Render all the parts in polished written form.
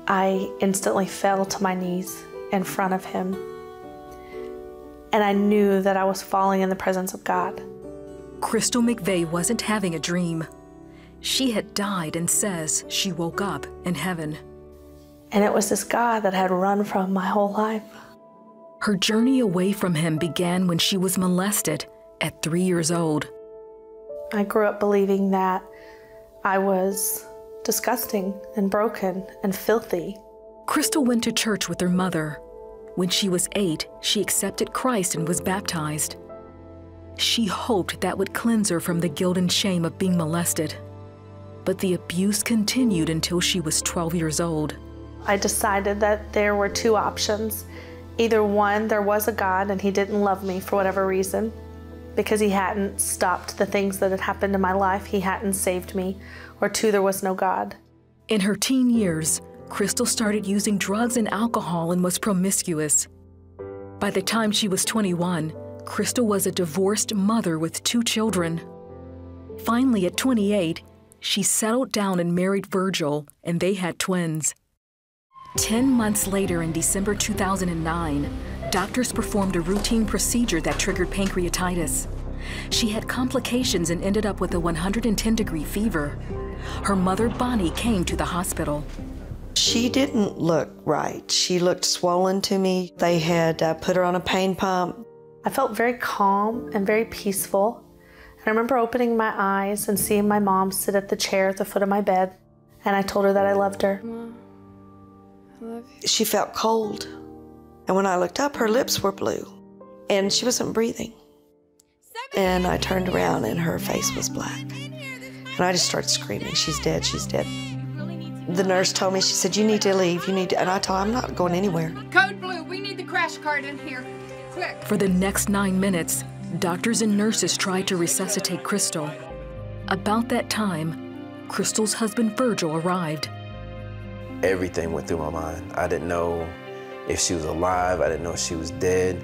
I instantly fell to my knees in front of him. And I knew that I was falling in the presence of God. Crystal McVea wasn't having a dream. She had died and says she woke up in heaven. And it was this God that I had run from my whole life. Her journey away from him began when she was molested at 3 years old. I grew up believing that I was disgusting and broken and filthy. Crystal went to church with her mother. When she was 8, she accepted Christ and was baptized. She hoped that would cleanse her from the guilt and shame of being molested. But the abuse continued until she was 12 years old. I decided that there were two options. Either one, there was a God and he didn't love me for whatever reason, because he hadn't stopped the things that had happened in my life, he hadn't saved me, or two, there was no God. In her teen years, Crystal started using drugs and alcohol and was promiscuous. By the time she was 21, Crystal was a divorced mother with 2 children. Finally, at 28, she settled down and married Virgil, and they had twins. 10 months later, in December 2009, doctors performed a routine procedure that triggered pancreatitis. She had complications and ended up with a 110-degree fever. Her mother, Bonnie, came to the hospital. She didn't look right. She looked swollen to me. They had put her on a pain pump. I felt very calm and very peaceful. And I remember opening my eyes and seeing my mom sit at the chair at the foot of my bed, and I told her that I loved her. Mom, I love you. She felt cold. And when I looked up, her lips were blue, and she wasn't breathing. And I turned around, and her face was black. And I just started screaming, she's dead, she's dead. The nurse told me, she said, you need to leave, you need to, and I told her, I'm not going anywhere. Code blue, we need the crash cart in here, quick. For the next 9 minutes, doctors and nurses tried to resuscitate Crystal. About that time, Crystal's husband Virgil arrived. Everything went through my mind. I didn't know if she was alive, I didn't know if she was dead.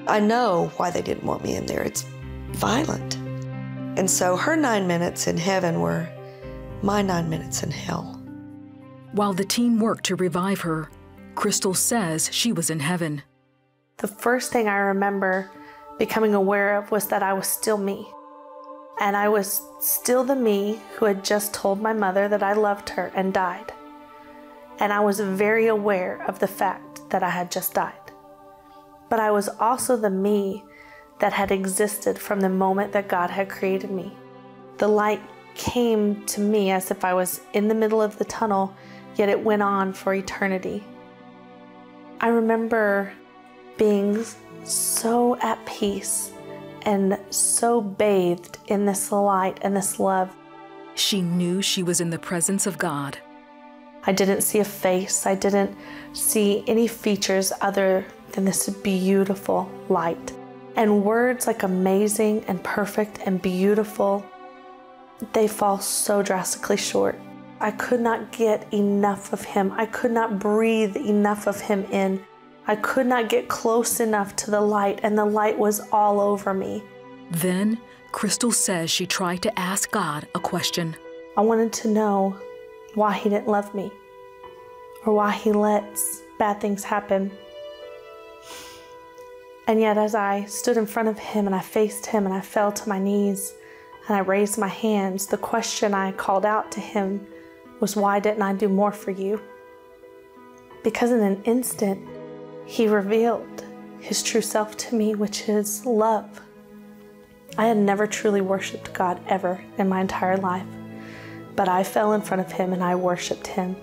I know why they didn't want me in there. It's violent. And so her 9 minutes in heaven were my 9 minutes in hell. While the team worked to revive her, Crystal says she was in heaven. The first thing I remember becoming aware of was that I was still me. And I was still the me who had just told my mother that I loved her and died. And I was very aware of the fact that I had just died. But I was also the me that had existed from the moment that God had created me. The light came to me as if I was in the middle of the tunnel, yet it went on for eternity. I remember being so at peace and so bathed in this light and this love. She knew she was in the presence of God. I didn't see a face. I didn't see any features other than this beautiful light. And words like amazing and perfect and beautiful, they fall so drastically short. I could not get enough of him. I could not breathe enough of him in. I could not get close enough to the light, and the light was all over me. Then, Crystal says she tried to ask God a question. I wanted to know why he didn't love me, or why he lets bad things happen. And yet as I stood in front of him and I faced him and I fell to my knees and I raised my hands, the question I called out to him was, why didn't I do more for you? Because in an instant, he revealed his true self to me, which is love. I had never truly worshiped God ever in my entire life, but I fell in front of him and I worshiped him.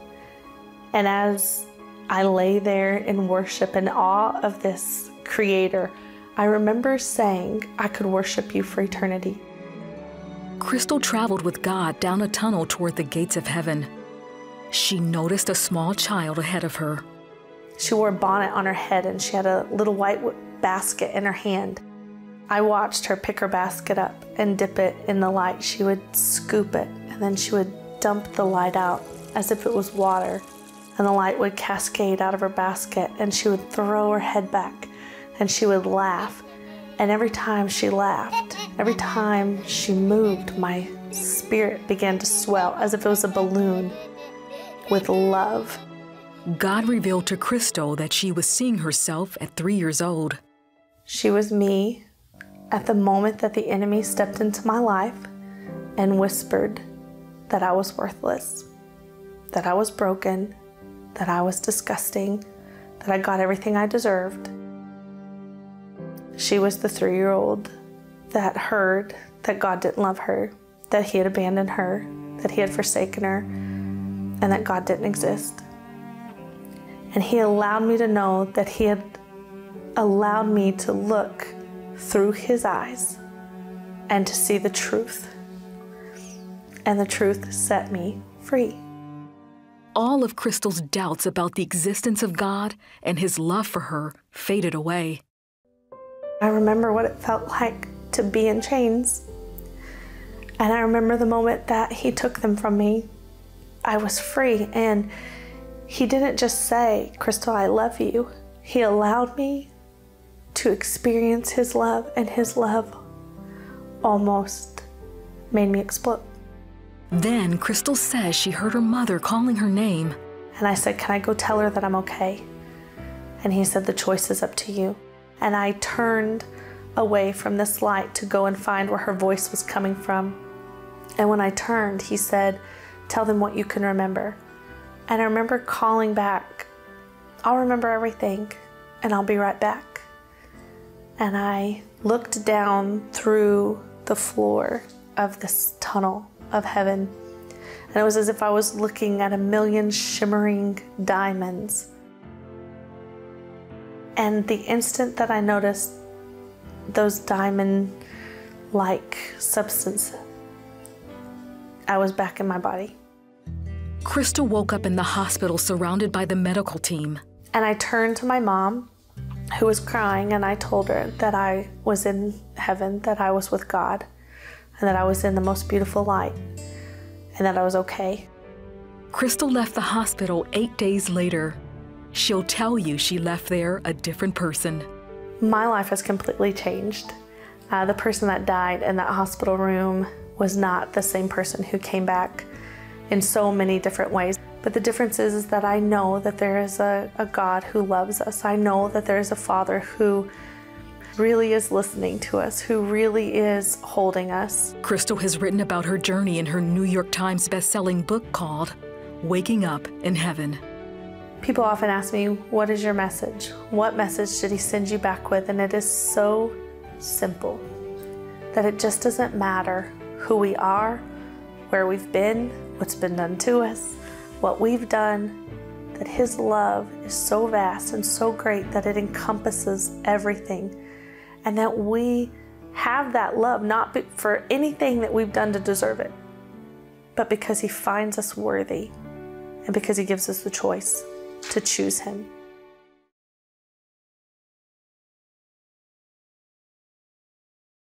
And as I lay there in worship and awe of this Creator, I remember saying I could worship you for eternity. Crystal traveled with God down a tunnel toward the gates of heaven. She noticed a small child ahead of her. She wore a bonnet on her head and she had a little white basket in her hand. I watched her pick her basket up and dip it in the light. She would scoop it and then she would dump the light out as if it was water, and the light would cascade out of her basket, and she would throw her head back and she would laugh. And every time she laughed, every time she moved, my spirit began to swell as if it was a balloon with love. God revealed to Crystal that she was seeing herself at 3 years old. She was me at the moment that the enemy stepped into my life and whispered that I was worthless, that I was broken, that I was disgusting, that I got everything I deserved. She was the 3-year-old that heard that God didn't love her, that He had abandoned her, that He had forsaken her, and that God didn't exist. And He allowed me to know that He had allowed me to look through His eyes and to see the truth. And the truth set me free. All of Crystal's doubts about the existence of God and His love for her faded away. I remember what it felt like to be in chains. And I remember the moment that He took them from me. I was free, and He didn't just say, "Crystal, I love you." He allowed me to experience His love, and His love almost made me explode. Then Crystal says she heard her mother calling her name. And I said, "Can I go tell her that I'm okay?" And He said, "The choice is up to you." And I turned away from this light to go and find where her voice was coming from. And when I turned, He said, "Tell them what you can remember." And I remember calling back, "I'll remember everything, and I'll be right back." And I looked down through the floor of this tunnel of heaven, and it was as if I was looking at 1,000,000 shimmering diamonds. And the instant that I noticed those diamond-like substance, I was back in my body. Crystal woke up in the hospital surrounded by the medical team. And I turned to my mom, who was crying, and I told her that I was in heaven, that I was with God, and that I was in the most beautiful light, and that I was okay. Crystal left the hospital 8 days later. She'll tell you she left there a different person. My life has completely changed. The person that died in that hospital room was not the same person who came back in so many different ways. But the difference is that I know that there is a God who loves us. I know that there is a Father who really is listening to us, who really is holding us. Crystal has written about her journey in her New York Times best-selling book called Waking Up in Heaven. People often ask me, "What is your message? What message did He send you back with?" And it is so simple that it just doesn't matter who we are, where we've been, what's been done to us, what we've done, that His love is so vast and so great that it encompasses everything. And that we have that love not for anything that we've done to deserve it, but because He finds us worthy and because He gives us the choice to choose Him.